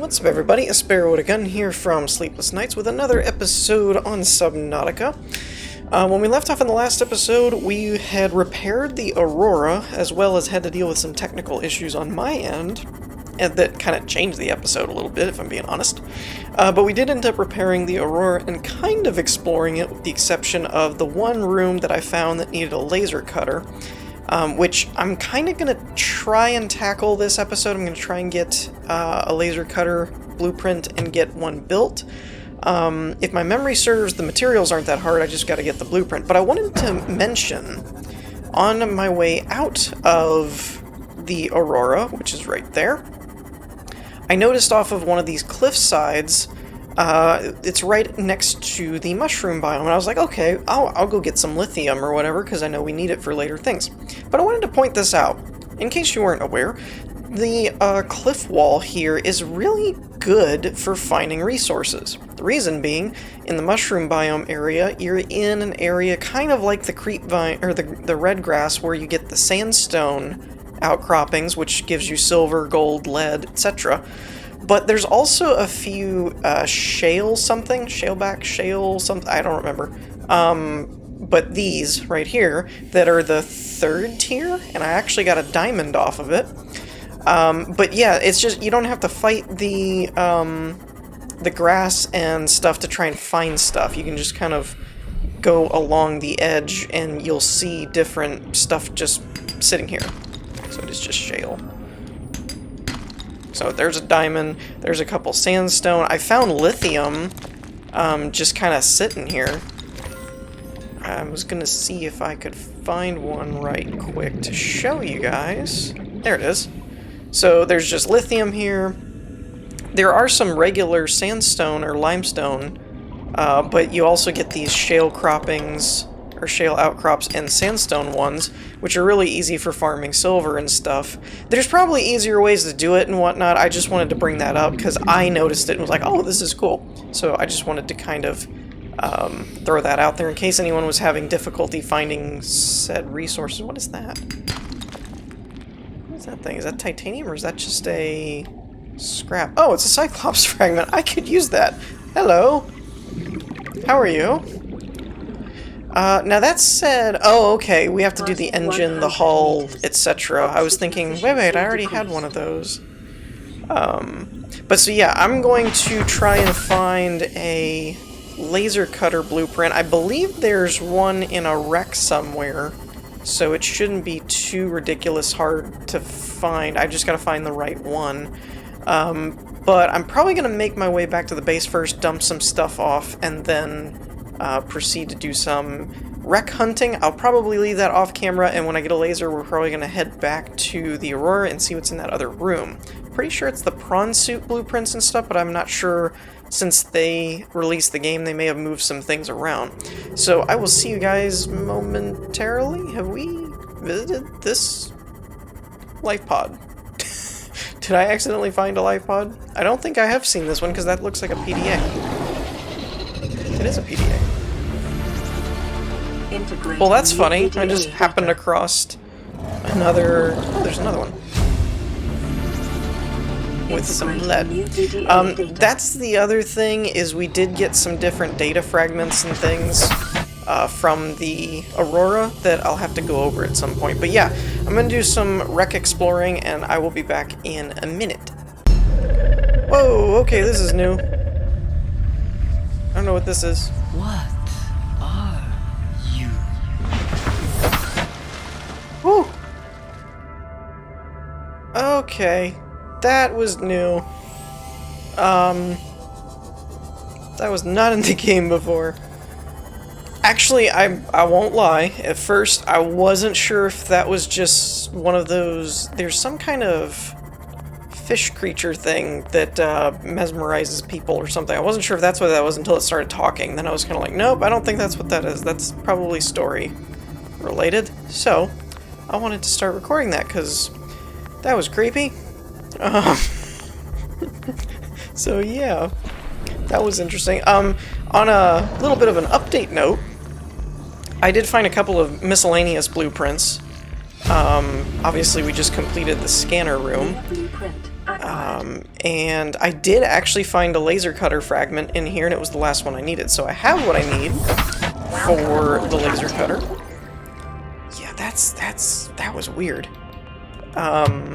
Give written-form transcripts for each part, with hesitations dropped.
What's up everybody, a Sparrow with a Gun here from Sleepless Nights with another episode on Subnautica. When we left off in the last episode, we had repaired the Aurora, as well as had to deal with some technical issues on my end, and that kind of changed the episode a little bit, if I'm being honest. But we did end up repairing the Aurora and kind of exploring it, with the exception of the one room that I found that needed a laser cutter. Which I'm kind of going to try and tackle this episode. I'm going to try and get a laser cutter blueprint and get one built. If my memory serves, the materials aren't that hard, I just got to get the blueprint. But I wanted to mention, on my way out of the Aurora, which is right there, I noticed off of one of these cliff sides, it's right next to the mushroom biome, and I was like, okay, I'll go get some lithium or whatever, because I know we need it for later things. But I wanted to point this out, in case you weren't aware, the cliff wall here is really good for finding resources. The reason being, in the mushroom biome area, you're in an area kind of like the creep vine, or the red grass, where you get the sandstone outcroppings, which gives you silver, gold, lead, etc. But there's also a few shale something, I don't remember. But these right here that are the third tier, and I actually got a diamond off of it. But yeah, it's just you don't have to fight the grass and stuff to try and find stuff. You can just kind of go along the edge, and you'll see different stuff just sitting here. So it is just shale. So there's a diamond, there's a couple sandstone. I found lithium just kind of sitting here. I was going to see if I could find one right quick to show you guys. There it is. So there's just lithium here. There are some regular sandstone or limestone, but you also get these shale croppings, or shale outcrops and sandstone ones, which are really easy for farming silver and stuff. There's probably easier ways to do it and whatnot. I just wanted to bring that up because I noticed it and was like, oh, this is cool. So I just wanted to kind of throw that out there in case anyone was having difficulty finding said resources. What is that? What is that thing? Is that titanium or is that just a scrap? Oh, it's a Cyclops fragment. I could use that. Hello. How are you? Now that said, oh, okay, we have to do the engine, the hull, etc. I was thinking, wait, I already had one of those. But so yeah, I'm going to try and find a laser cutter blueprint. I believe there's one in a wreck somewhere, so it shouldn't be too ridiculous hard to find. I just gotta find the right one. But I'm probably gonna make my way back to the base first, dump some stuff off, and then proceed to do some wreck hunting. I'll probably leave that off camera, and when I get a laser, we're probably going to head back to the Aurora and see what's in that other room. Pretty sure it's the Prawn suit blueprints and stuff, but I'm not sure. Since they released the game, they may have moved some things around. So I will see you guys momentarily. Have we visited this life pod? Did I accidentally find a life pod? I don't think I have seen this one, because that looks like a PDA. It is a PDA. Well, that's funny. I just happened across another... Oh, there's another one. With some lead. That's the other thing, is we did get some different data fragments and things from the Aurora that I'll have to go over at some point. But yeah, I'm going to do some wreck exploring, and I will be back in a minute. Whoa, okay, this is new. I don't know what this is. What are you? Whew. Okay. That was new. That was not in the game before. Actually, I won't lie. At first, I wasn't sure if that was just one of those... There's some kind of fish creature thing that mesmerizes people or something. I wasn't sure if that's what that was until it started talking. Then I was kind of like, nope, I don't think that's what that is. That's probably story related. So, I wanted to start recording that because that was creepy. So yeah, that was interesting. On a little bit of an update note, I did find a couple of miscellaneous blueprints. Obviously we just completed the scanner room. And I did actually find a laser cutter fragment in here, and it was the last one I needed. So I have what I need for the laser cutter. Yeah, that was weird. Why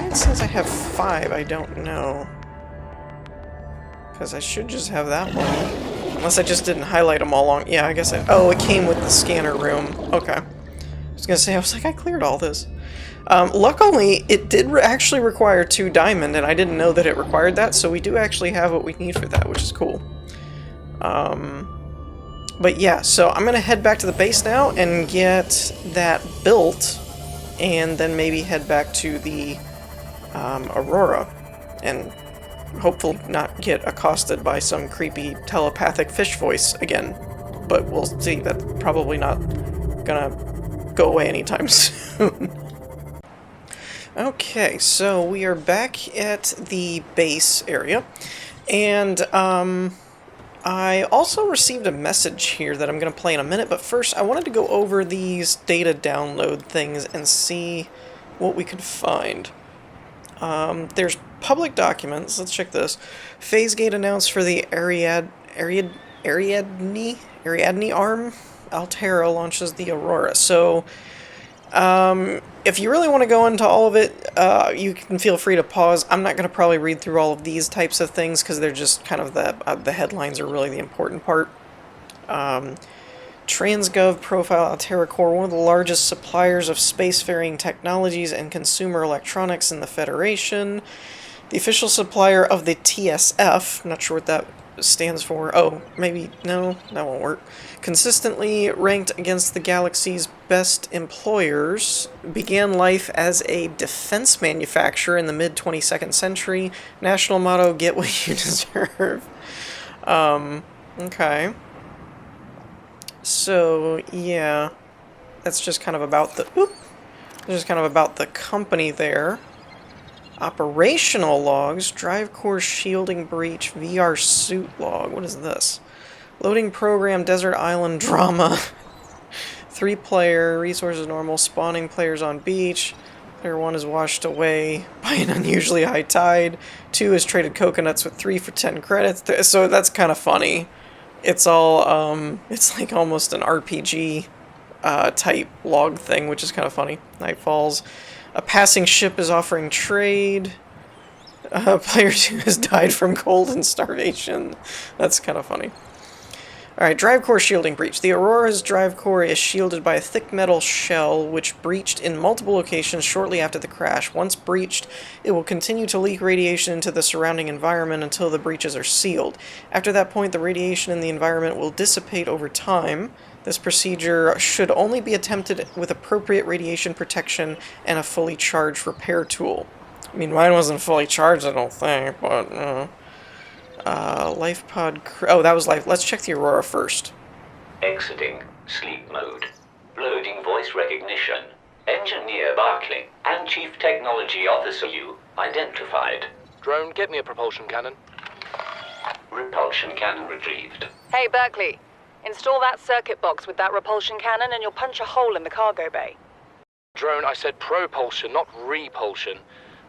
it says I have 5, I don't know. Because I should just have that one. Unless I just didn't highlight them all along. Yeah, I guess I... Oh, it came with the scanner room. Okay. I was gonna say, I was like, I cleared all this. Luckily, it did actually require 2 diamond, and I didn't know that it required that, so we do actually have what we need for that, which is cool. But yeah, so I'm gonna head back to the base now and get that built, and then maybe head back to the Aurora, and hopefully not get accosted by some creepy telepathic fish voice again. But we'll see, that's probably not gonna go away anytime soon. Okay, so we are back at the base area, and I also received a message here that I'm going to play in a minute, but first I wanted to go over these data download things and see what we could find. There's public documents. Let's check this. Phase gate announced for the Ariadne arm. Altera launches the Aurora. So, if you really want to go into all of it, you can feel free to pause. I'm not going to probably read through all of these types of things because they're just kind of the headlines are really the important part. Transgov profile Altera Core, one of the largest suppliers of spacefaring technologies and consumer electronics in the Federation. The official supplier of the TSF, not sure what that stands for. Oh, maybe, no, that won't work. Consistently ranked against the galaxy's best employers, began life as a defense manufacturer in the mid-22nd century. National motto, get what you deserve. Okay. So, yeah, that's just kind of about the, just kind of about the company there. Operational logs, drive core shielding breach, VR suit log. What is this? Loading program, desert island drama. 3-player, resources normal, spawning players on beach. Player 1 is washed away by an unusually high tide. 2 has traded coconuts with 3 for 10 credits. So that's kind of funny. It's all, it's like almost an RPG type log thing, which is kind of funny. Night falls. A passing ship is offering trade. Player 2 has died from cold and starvation. That's kind of funny. Alright, drive core shielding breach. The Aurora's drive core is shielded by a thick metal shell, which breached in multiple locations shortly after the crash. Once breached, it will continue to leak radiation into the surrounding environment until the breaches are sealed. After that point, the radiation in the environment will dissipate over time. This procedure should only be attempted with appropriate radiation protection and a fully charged repair tool. I mean, mine wasn't fully charged, I don't think, but... life pod... Oh, that was life. Let's check the Aurora first. Exiting sleep mode. Loading voice recognition. Engineer Barclay and Chief Technology Officer you identified. Drone, get me a propulsion cannon. Repulsion cannon retrieved. Hey, Berkeley. Install that circuit box with that repulsion cannon and you'll punch a hole in the cargo bay. Drone, I said propulsion, not repulsion.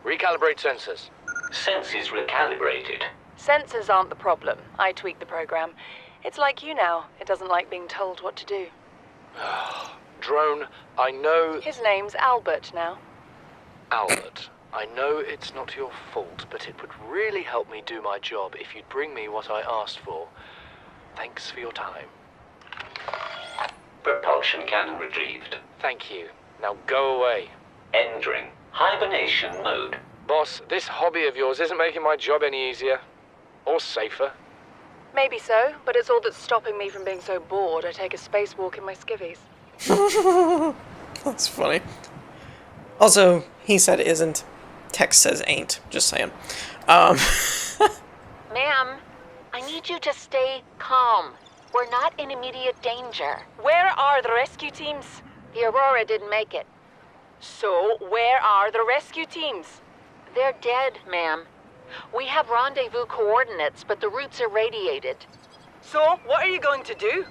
Recalibrate sensors. Senses recalibrated. Sensors aren't the problem. I tweaked the program. It's like you now. It doesn't like being told what to do. Drone, I know... His name's Albert now. Albert, I know it's not your fault, but it would really help me do my job if you'd bring me what I asked for. Thanks for your time. Propulsion cannon retrieved. Thank you. Now go away. Entering hibernation mode. Boss, this hobby of yours isn't making my job any easier. Or safer. Maybe so, but it's all that's stopping me from being so bored I take a spacewalk in my skivvies. That's funny. Also, he said isn't. Text says ain't. Just saying. Ma'am, I need you to stay calm. We're not in immediate danger. Where are the rescue teams? The Aurora didn't make it. So, where are the rescue teams? They're dead, ma'am. We have rendezvous coordinates, but the route's irradiated. So, what are you going to do?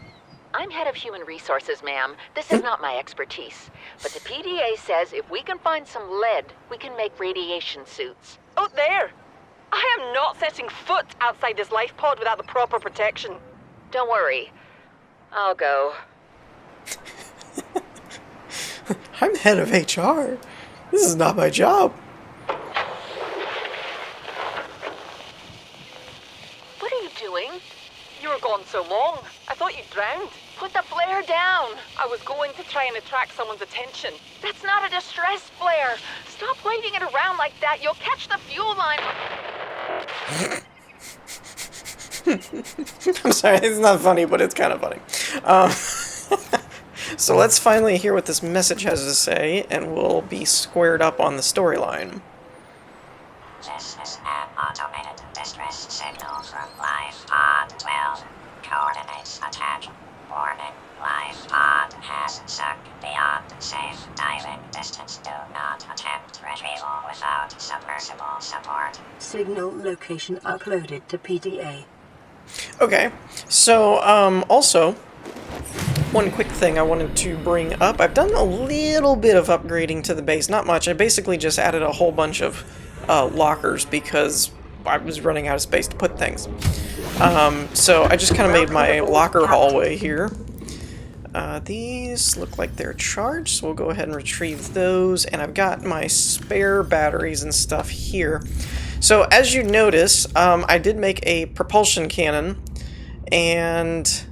I'm head of human resources, ma'am. This is not my expertise. But the PDA says if we can find some lead, we can make radiation suits. Out there! I am not setting foot outside this life pod without the proper protection. Don't worry. I'll go. I'm head of HR. This is not my job. What are you doing? You were gone so long. I thought you drowned. Put the flare down. I was going to try and attract someone's attention. That's not a distress flare. Stop waving it around like that. You'll catch the fuel line. I'm sorry, it's not funny, but it's kind of funny. So let's finally hear what this message has to say, and we'll be squared up on the storyline. This is an automated distress signal from Life Pod 12. Coordinates attached. Warning, Life Pod has sunk beyond safe diving distance. Do not attempt retrieval without submersible support. Signal location uploaded to PDA. Okay, so, also, one quick thing I wanted to bring up. I've done a little bit of upgrading to the base, not much. I basically just added a whole bunch of lockers because I was running out of space to put things. So I just kind of made my locker hallway here. These look like they're charged, so we'll go ahead and retrieve those. And I've got my spare batteries and stuff here. So as you notice, I did make a propulsion cannon and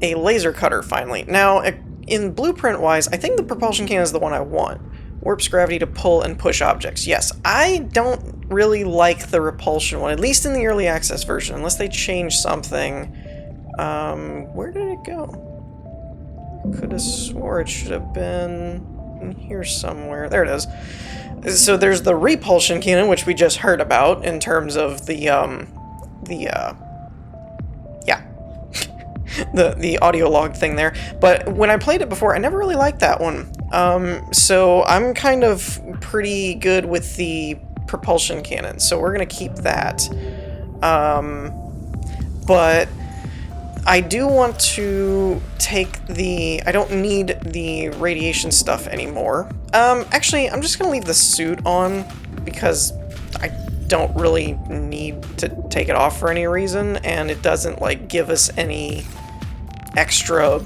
a laser cutter finally. Now, in blueprint-wise, I think the propulsion cannon is the one I want. Warps gravity to pull and push objects. Yes, I don't really like the repulsion one, at least in the early access version, unless they change something. Where did it go? Could have swore it should have been in here somewhere. There it is. So there's the repulsion cannon, which we just heard about in terms of the audio log thing there. But when I played it before, I never really liked that one. So I'm kind of pretty good with the propulsion cannon, so we're gonna keep that. But I do want to take the... I don't need the radiation stuff anymore. Actually, I'm just gonna leave the suit on because I don't really need to take it off for any reason, and it doesn't, like, give us any extra...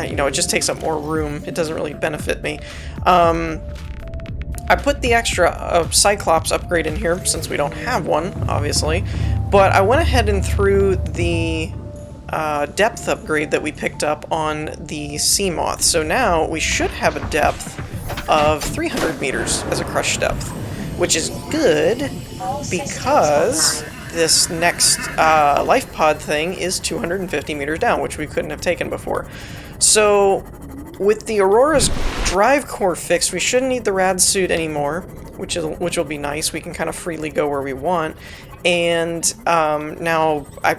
you know, it just takes up more room. It doesn't really benefit me. I put the extra Cyclops upgrade in here since we don't have one, obviously. But I went ahead and threw the depth upgrade that we picked up on the Seamoth. So now we should have a depth of 300 meters as a crush depth, which is good because this next life pod thing is 250 meters down, which we couldn't have taken before. So with the Aurora's drive core fixed, we shouldn't need the rad suit anymore, which will be nice. We can kind of freely go where we want. And now I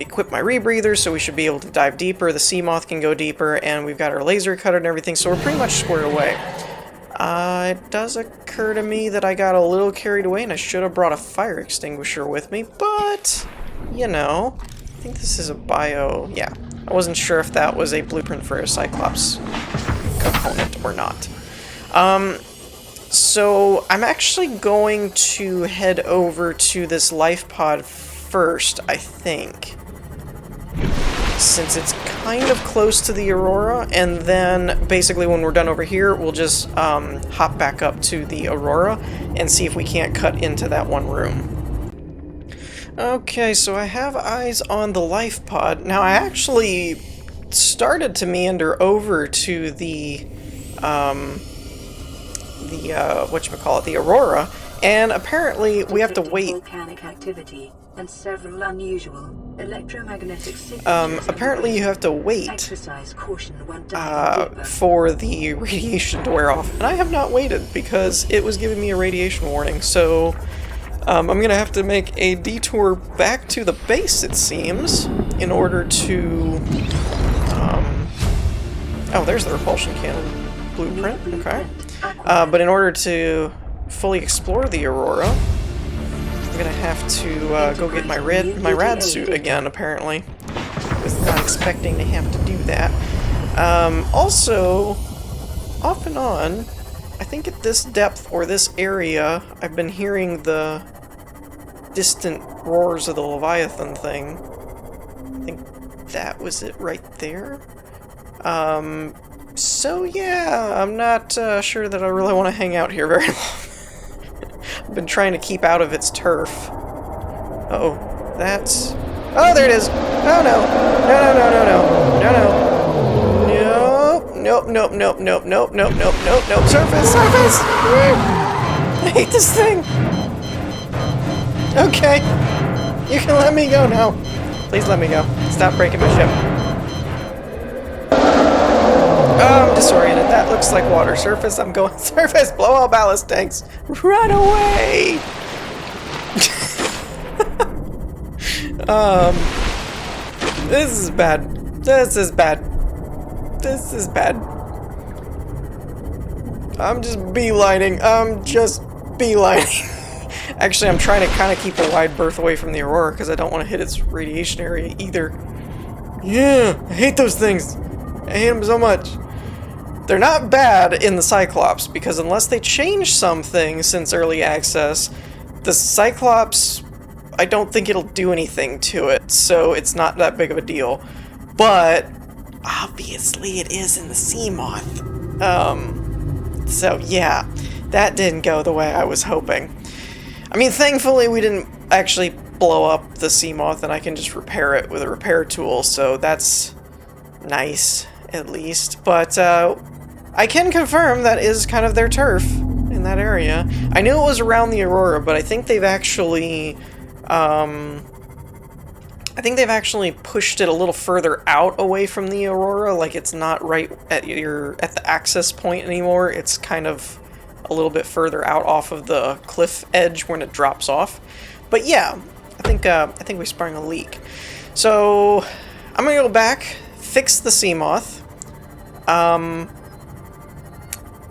equipped my rebreather, so we should be able to dive deeper. The Seamoth can go deeper, and we've got our laser cutter and everything, so we're pretty much squared away. It does occur to me that I got a little carried away, and I should have brought a fire extinguisher with me, but, you know, I think this is a bio... yeah, I wasn't sure if that was a blueprint for a Cyclops component or not. So I'm actually going to head over to this life pod first, I think, since it's kind of close to the Aurora, and then basically when we're done over here, we'll just hop back up to the Aurora and see if we can't cut into that one room. Okay, so I have eyes on the life pod. Now, I actually started to meander over to the whatchamacallit, the Aurora, and apparently we have to wait. Volcanic activity and several unusual electromagnetic signatures. Apparently you have to wait Exercise caution when diving deeper. for the radiation to wear off. And I have not waited because it was giving me a radiation warning, so I'm going to have to make a detour back to the base, it seems, in order to... oh, there's the repulsion cannon blueprint, okay. But in order to fully explore the Aurora, I'm gonna have to go get my rad suit again, apparently. Was not expecting to have to do that. Also, off and on, I think at this depth or this area, I've been hearing the distant roars of the Leviathan thing. I think that was it right there. So yeah, I'm not sure that I really want to hang out here very long. I've been trying to keep out of its turf. Uh-oh, that's... Oh, there it is! Oh no! No, no, no, no, no! No, no! Nope, nope, nope, nope, nope, nope, nope, nope, nope, surface, surface! I hate this thing! Okay, you can let me go now. Please let me go. Stop breaking my ship. Oh, I'm disoriented. That looks like water. Surface, I'm going surface. Blow all ballast tanks. Run away! This is bad. This is bad. This is bad. I'm just beelining. I'm just beelining. Actually, I'm trying to kind of keep a wide berth away from the Aurora because I don't want to hit its radiation area either. Yeah, I hate those things. I hate them so much. They're not bad in the Cyclops because unless they change something since early access, the Cyclops, I don't think it'll do anything to it, so it's not that big of a deal. But obviously it is in the Seamoth. So yeah, that didn't go the way I was hoping. I mean, thankfully we didn't actually blow up the Seamoth and I can just repair it with a repair tool, so that's nice, at least. But I can confirm that is kind of their turf in that area. I knew it was around the Aurora, but I think they've actually pushed it a little further out away from the Aurora, like it's not right at the access point anymore. It's kind of a little bit further out off of the cliff edge when it drops off. But yeah, I think we sprung a leak. So I'm gonna go back, fix the Seamoth,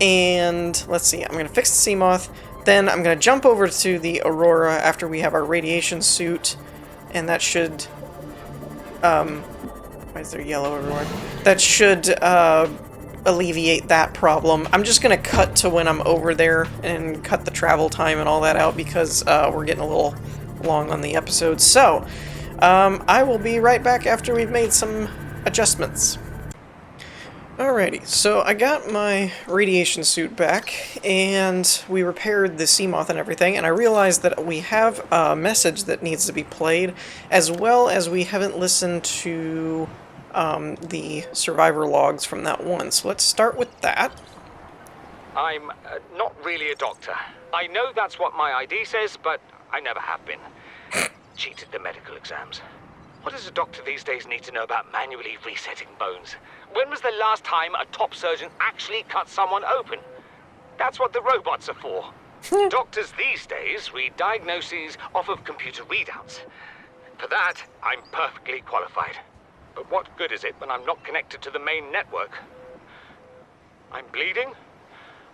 and let's see. I'm gonna fix the Seamoth. Then I'm gonna jump over to the Aurora after we have our radiation suit, and that should. Why is there yellow everywhere? That should alleviate that problem. I'm just gonna cut to when I'm over there and cut the travel time and all that out because we're getting a little long on the episode. So I will be right back after we've made some adjustments. Alrighty, so I got my radiation suit back, and we repaired the Seamoth and everything, and I realized that we have a message that needs to be played, as well as we haven't listened to the survivor logs from that one. So let's start with that. I'm not really a doctor. I know that's what my ID says, but I never have been. Cheated the medical exams. What does a doctor these days need to know about manually resetting bones? When was the last time a top surgeon actually cut someone open? That's what the robots are for. Doctors these days read diagnoses off of computer readouts. For that, I'm perfectly qualified. But what good is it when I'm not connected to the main network? I'm bleeding.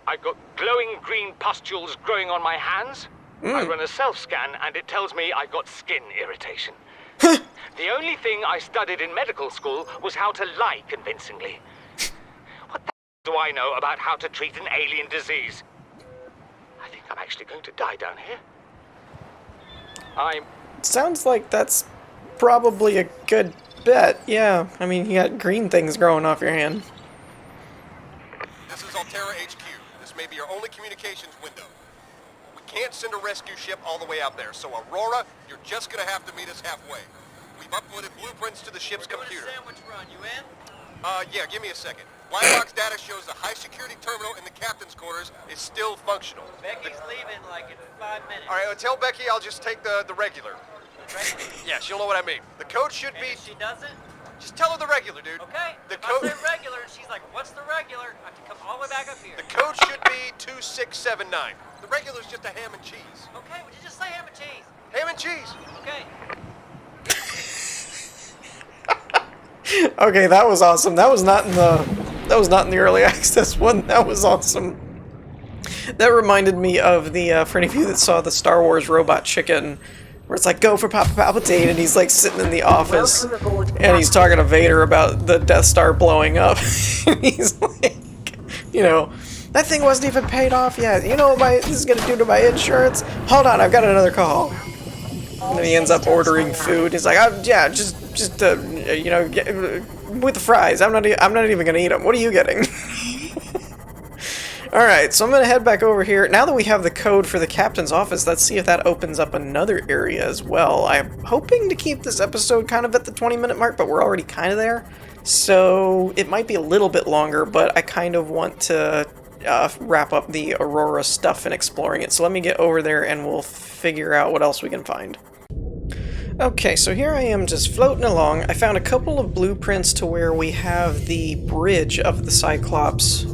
I've got glowing green pustules growing on my hands. I run a self-scan and it tells me I've got skin irritation. The only thing I studied in medical school was how to lie convincingly. What the do I know about how to treat an alien disease? I think I'm actually going to die down here. Sounds like that's probably a good bet, yeah. I mean, you got green things growing off your hand. This is Altera HQ. This may be your only communications window. We can't send a rescue ship all the way out there, so Aurora, you're just gonna have to meet us halfway. We've uploaded blueprints to the ship's computer. Sandwich run, you in? Yeah, give me a second. Black box data shows the high security terminal in the captain's quarters is still functional. Becky's leaving like in 5 minutes. All right, tell Becky I'll just take the regular. Yeah, she'll know what I mean. The code should be... And if she doesn't? Just tell her the regular, dude. Okay. The if I code... say regular and she's like, what's the regular? I have to come all the way back up here. The code should be 2679. The regular's just a ham and cheese. Okay, would you just say ham and cheese? Ham and cheese. Okay. Okay, that was awesome. That was not in the early access one. That was awesome. That reminded me of the for any of you that saw the Star Wars Robot Chicken where it's like, go for Papa Palpatine, and he's like sitting in the office, Welcome aboard, and he's talking to Vader about the Death Star blowing up. And he's like, you know, that thing wasn't even paid off yet. You know what this is gonna do to my insurance? Hold on, I've got another call. And then he ends up ordering food. He's like, yeah, just you know, with the fries. I'm not even gonna eat them. What are you getting? Alright, so I'm gonna head back over here. Now that we have the code for the captain's office, let's see if that opens up another area as well. I'm hoping to keep this episode kind of at the 20-minute mark, but we're already kind of there. So it might be a little bit longer, but I kind of want to wrap up the Aurora stuff and exploring it. So let me get over there and we'll figure out what else we can find. Okay, so here I am just floating along. I found a couple of blueprints to where we have the bridge of the Cyclops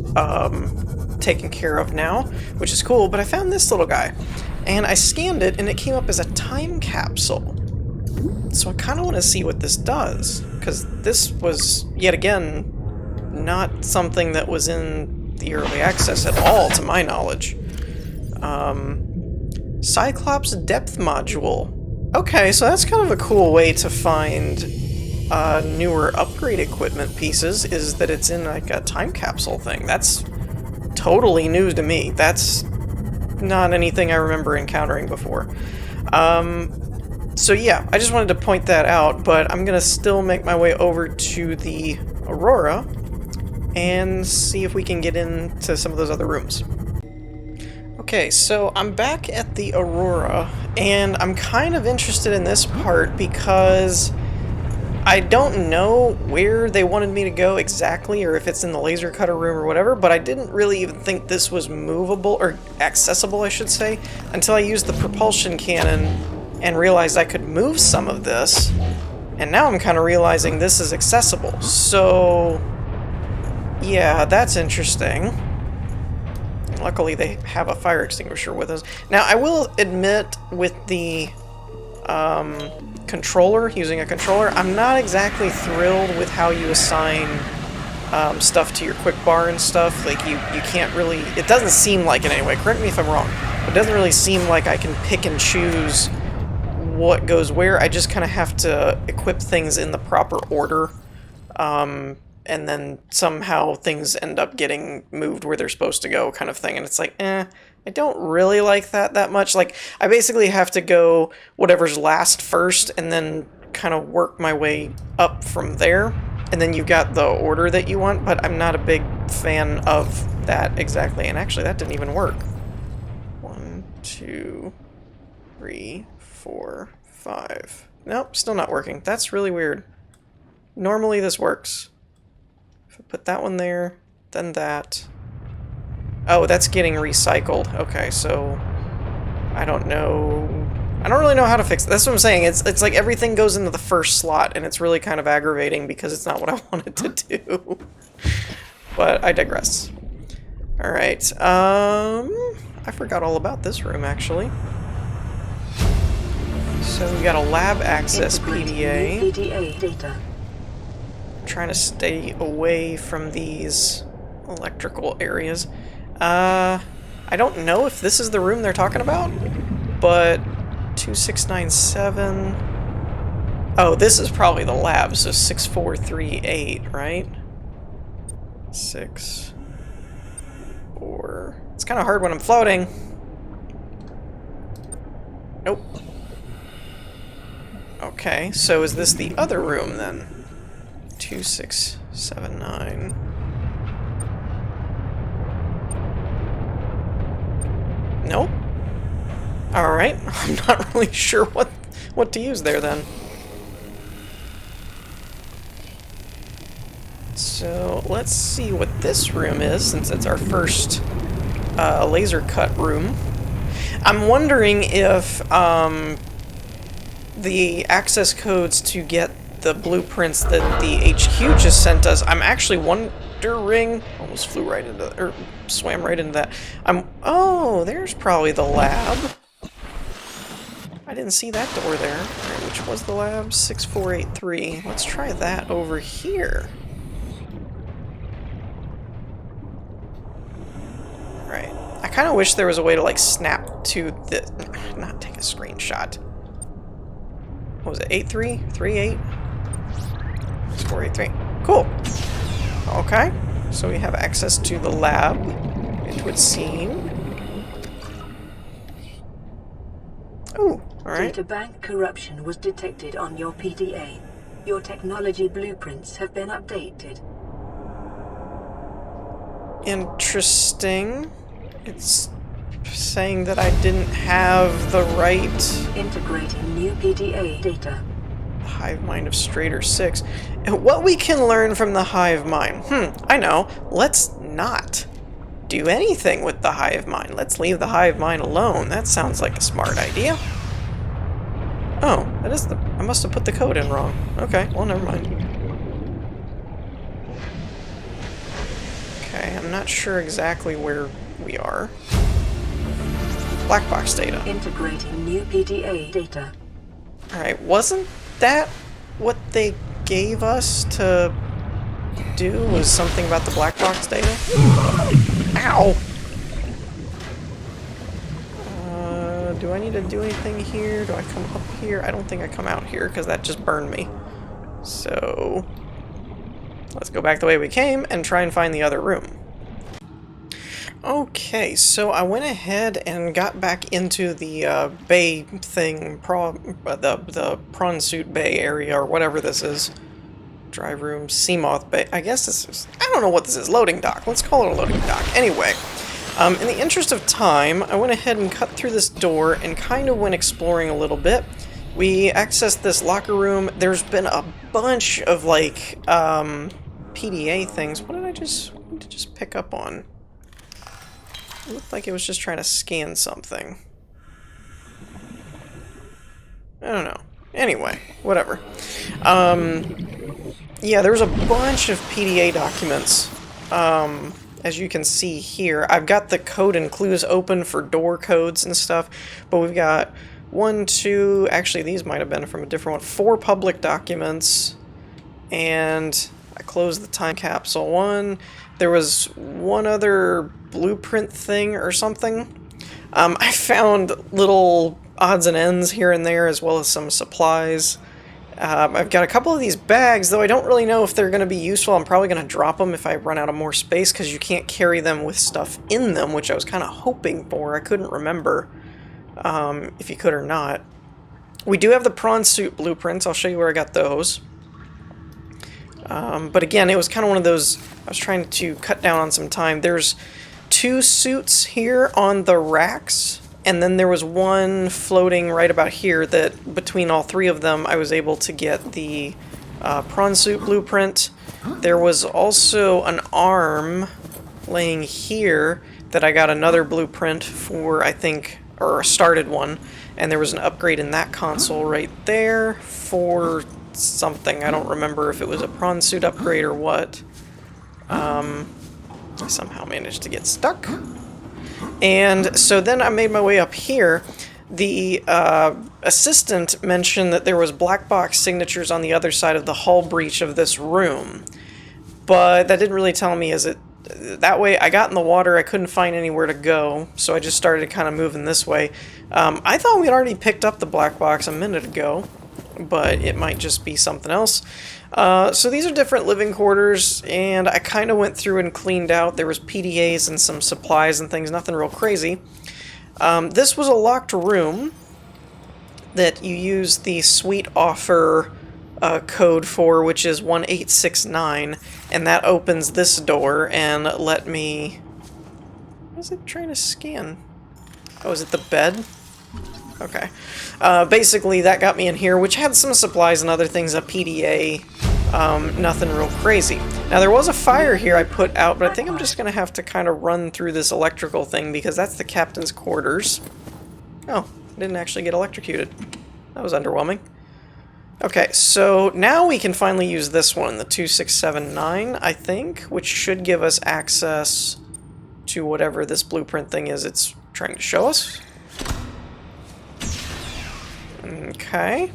taken care of now, which is cool, but I found this little guy. And I scanned it, and it came up as a time capsule. So I kind of want to see what this does, because this was, yet again, not something that was in the early access at all, to my knowledge. Cyclops depth module. Okay, so that's kind of a cool way to find newer upgrade equipment pieces, is that it's in like a time capsule thing. That's totally new to me. That's not anything I remember encountering before. So yeah, I just wanted to point that out, but I'm gonna still make my way over to the Aurora and see if we can get into some of those other rooms. Okay, so I'm back at the Aurora, and I'm kind of interested in this part because I don't know where they wanted me to go exactly, or if it's in the laser cutter room or whatever, but I didn't really even think this was movable, or accessible, I should say, until I used the propulsion cannon and realized I could move some of this, and now I'm kind of realizing this is accessible. So yeah, that's interesting. Luckily they have a fire extinguisher with us. Now I will admit, with the controller, using a controller, I'm not exactly thrilled with how you assign stuff to your quick bar and stuff. Like you can't really, it doesn't seem like it anyway, correct me if I'm wrong, but it doesn't really seem like I can pick and choose what goes where. I just kind of have to equip things in the proper order, and then somehow things end up getting moved where they're supposed to go, kind of thing. And it's like, I don't really like that much. Like, I basically have to go whatever's last first, and then kind of work my way up from there. And then you've got the order that you want, but I'm not a big fan of that exactly. And actually, that didn't even work. 1, 2, 3, 4, 5. Nope, still not working. That's really weird. Normally this works. If I put that one there, then that. Oh, that's getting recycled. Okay, so I don't know. I don't really know how to fix it. That's what I'm saying. It's like everything goes into the first slot, and it's really kind of aggravating because it's not what I wanted to do. But I digress. All right. I forgot all about this room actually. So we got a lab access PDA. PDA data. I'm trying to stay away from these electrical areas. I don't know if this is the room they're talking about, but 2697. Oh, this is probably the lab, so 6438, right? 6, 4. It's kind of hard when I'm floating. Nope. Okay, so is this the other room then? 2679. Nope. Alright, I'm not really sure what to use there then. So let's see what this room is, since it's our first laser cut room. I'm wondering if the access codes to get the blueprints that the HQ just sent us, I'm actually wondering, almost flew right into, or swam right into that. Oh, there's probably the lab. I didn't see that door there. Right, which was the lab? 6483. Let's try that over here. Right. I kind of wish there was a way to like snap to the, not take a screenshot. What was it? 8-3? 3-8? It's 4-8-3. Cool. Okay. So we have access to the lab, it would seem. Oh, alright. Databank corruption was detected on your PDA. Your technology blueprints have been updated. Interesting. It's saying that I didn't have the right Integrating new PDA data. hive mind of Strader 6. And what we can learn from the hive mind. I know. Let's not do anything with the hive mind. Let's leave the hive mind alone. That sounds like a smart idea. Oh, that is the... I must have put the code in wrong. Okay, well, never mind. Okay, I'm not sure exactly where we are. Black box data. Integrating new PDA data. Alright, wasn't that what they gave us to do? Was something about the black box data? Ow! Do I need to do anything here? Do I come up here? I don't think I come out here because that just burned me. So let's go back the way we came and try and find the other room. Okay, so I went ahead and got back into the bay thing, the prawn suit bay area, or whatever this is. Drive room, Seamoth Bay. I guess this is... I don't know what this is. Loading dock. Let's call it a loading dock. Anyway, in the interest of time, I went ahead and cut through this door and kind of went exploring a little bit. We accessed this locker room. There's been a bunch of, like, PDA things. What did I just pick up on? It looked like it was just trying to scan something. I don't know. Anyway, whatever. Yeah, there's a bunch of PDA documents. As you can see here, I've got the code and clues open for door codes and stuff, but we've got 1, 2, actually these might have been from a different one, 4 public documents, and I closed the time capsule 1. There was one other blueprint thing or something. I found little odds and ends here and there, as well as some supplies. I've got a couple of these bags, though I don't really know if they're going to be useful. I'm probably going to drop them if I run out of more space, because you can't carry them with stuff in them, which I was kind of hoping for. I couldn't remember if you could or not. We do have the prawn suit blueprints. I'll show you where I got those. But again, it was kind of one of those... I was trying to cut down on some time. There's 2 suits here on the racks, and then there was one floating right about here that between all 3 of them I was able to get the prawn suit blueprint. There was also an arm laying here that I got another blueprint for, I think, or started one, and there was an upgrade in that console right there for something. I don't remember if it was a prawn suit upgrade or what. I somehow managed to get stuck. And so then I made my way up here. The assistant mentioned that there was black box signatures on the other side of the hull breach of this room. But that didn't really tell me, is it... That way, I got in the water, I couldn't find anywhere to go, so I just started kind of moving this way. I thought we'd already picked up the black box a minute ago, but it might just be something else. So these are different living quarters, and I kind of went through and cleaned out. There was PDAs and some supplies and things, nothing real crazy. This was a locked room that you use the suite offer code for, which is 1869, and that opens this door and let me... What is it trying to scan? Oh, is it the bed? Okay. Basically, that got me in here, which had some supplies and other things, a PDA, nothing real crazy. Now, there was a fire here I put out, but I think I'm just going to have to kind of run through this electrical thing, because that's the captain's quarters. Oh, didn't actually get electrocuted. That was underwhelming. Okay, so now we can finally use this one, the 2679, I think, which should give us access to whatever this blueprint thing is it's trying to show us. Okay.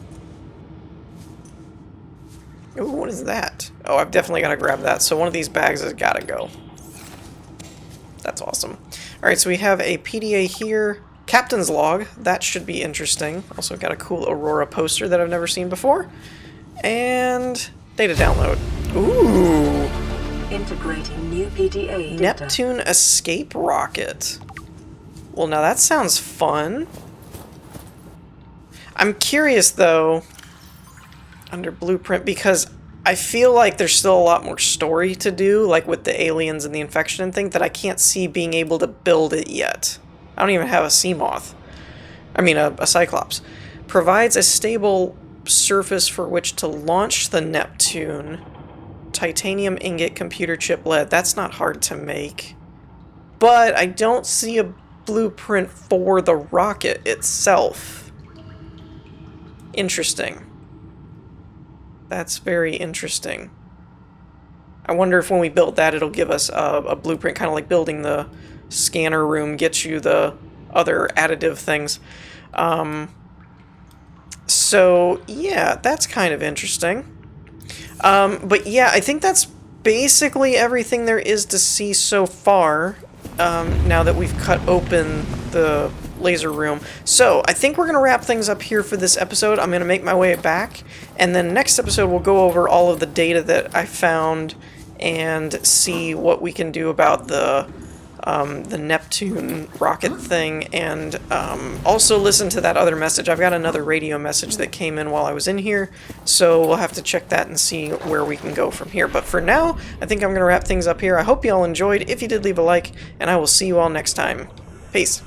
Ooh, what is that? Oh, I've definitely got to grab that. So one of these bags has got to go. That's awesome. Alright, so we have a PDA here. Captain's log. That should be interesting. Also got a cool Aurora poster that I've never seen before. And data download. Ooh. Integrating new PDA data. Neptune escape rocket. Well, now that sounds fun. I'm curious, though, under blueprint, because I feel like there's still a lot more story to do, like with the aliens and the infection and thing, that I can't see being able to build it yet. I don't even have a sea moth. I mean, a cyclops. Provides a stable surface for which to launch the Neptune. Titanium ingot, computer chip, lead. That's not hard to make. But I don't see a blueprint for the rocket itself. Interesting. That's very interesting. I wonder if when we build that, it'll give us a blueprint, kind of like building the scanner room gets you the other additive things. So, yeah, that's kind of interesting. But yeah, I think that's basically everything there is to see so far, now that we've cut open the laser room. So, I think we're going to wrap things up here for this episode. I'm going to make my way back, and then next episode we'll go over all of the data that I found and see what we can do about the Neptune rocket thing, and also listen to that other message. I've got another radio message that came in while I was in here, so we'll have to check that and see where we can go from here. But for now, I think I'm going to wrap things up here. I hope you all enjoyed. If you did, leave a like, and I will see you all next time. Peace.